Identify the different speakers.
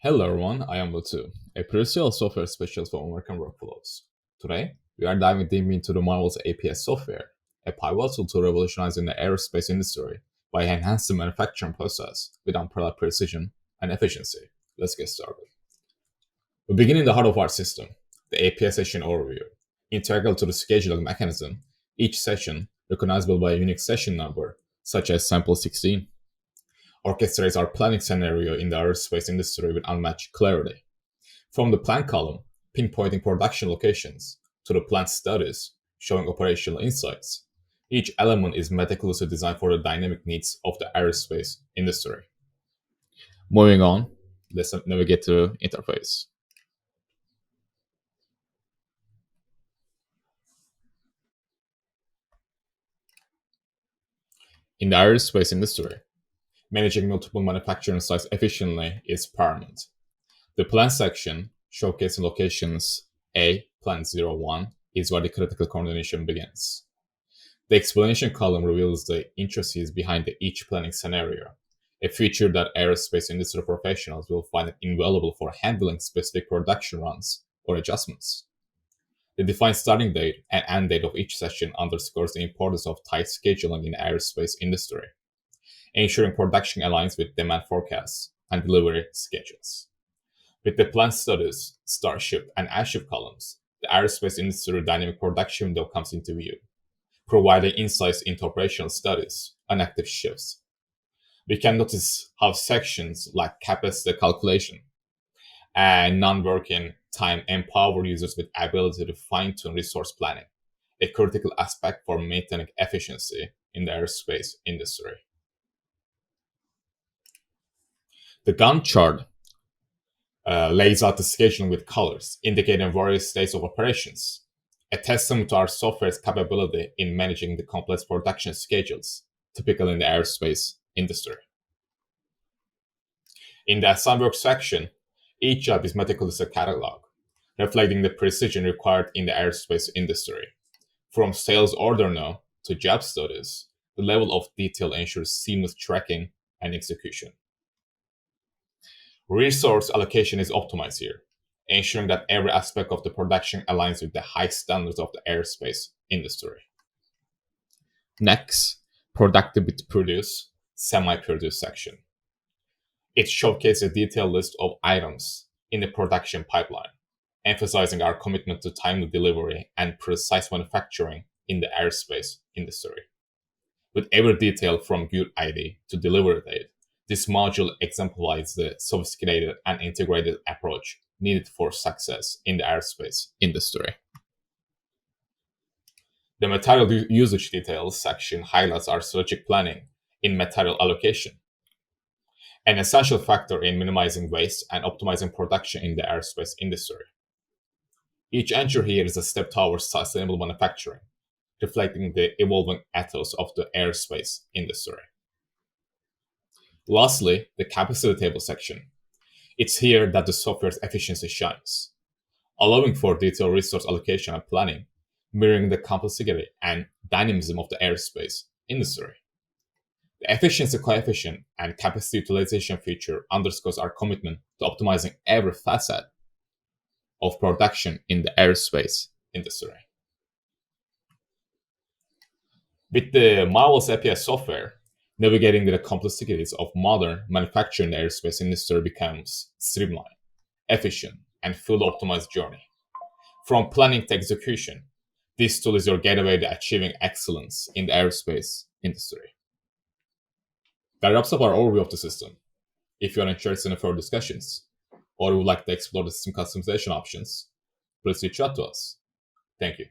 Speaker 1: Hello everyone, I am Batu, a professional software specialist for American workflows. Today, we are diving deep into the marvelous APS software, a pivotal tool revolutionizing the aerospace industry by enhancing the manufacturing process with unparalleled precision and efficiency. Let's get started. We begin in the heart of our system, the APS session overview. Integral to the scheduling mechanism, each session, recognizable by a unique session number, such as sample 16, orchestrates our planning scenario in the aerospace industry with unmatched clarity. From the plan column, pinpointing production locations, to the plant studies, showing operational insights, each element is meticulously designed for the dynamic needs of the aerospace industry. Moving on, let's navigate to interface. In the aerospace industry, managing multiple manufacturing sites efficiently is paramount. The plan section, showcasing locations A, Plant 01, is where the critical coordination begins. The explanation column reveals the intricacies behind each planning scenario, a feature that aerospace industry professionals will find invaluable for handling specific production runs or adjustments. The defined starting date and end date of each session underscores the importance of tight scheduling in the aerospace industry, ensuring production aligns with demand forecasts and delivery schedules. With the plant studies, Starship, and Airship columns, the aerospace industry dynamic production window comes into view, providing insights into operational studies and active shifts. We can notice how sections like capacity calculation and non-working time empower users with ability to fine-tune resource planning, a critical aspect for maintaining efficiency in the aerospace industry. The Gantt chart lays out the scheduling with colors, indicating various states of operations, a testament to our software's capability in managing the complex production schedules typical in the aerospace industry. In the assigned work section, each job is meticulously cataloged, reflecting the precision required in the aerospace industry. From sales order now to job studies, the level of detail ensures seamless tracking and execution. Resource allocation is optimized here, ensuring that every aspect of the production aligns with the high standards of the aerospace industry. Next, productive with produce, semi-produce section. It showcases a detailed list of items in the production pipeline, emphasizing our commitment to timely delivery and precise manufacturing in the aerospace industry. With every detail from good ID to delivery date, this module exemplifies the sophisticated and integrated approach needed for success in the aerospace industry. The material usage details section highlights our strategic planning in material allocation, an essential factor in minimizing waste and optimizing production in the aerospace industry. Each entry here is a step towards sustainable manufacturing, reflecting the evolving ethos of the aerospace industry. Lastly, the capacity table section. It's here that the software's efficiency shines, allowing for detailed resource allocation and planning, mirroring the complexity and dynamism of the aerospace industry. The efficiency coefficient and capacity utilization feature underscores our commitment to optimizing every facet of production in the aerospace industry. With the marvelous APS software, navigating the complexities of modern manufacturing in the aerospace industry becomes streamlined, efficient, and fully optimized journey. From planning to execution, this tool is your gateway to achieving excellence in the aerospace industry. That wraps up our overview of the system. If you are interested in further discussions, or would like to explore the system customization options, please reach out to us. Thank you.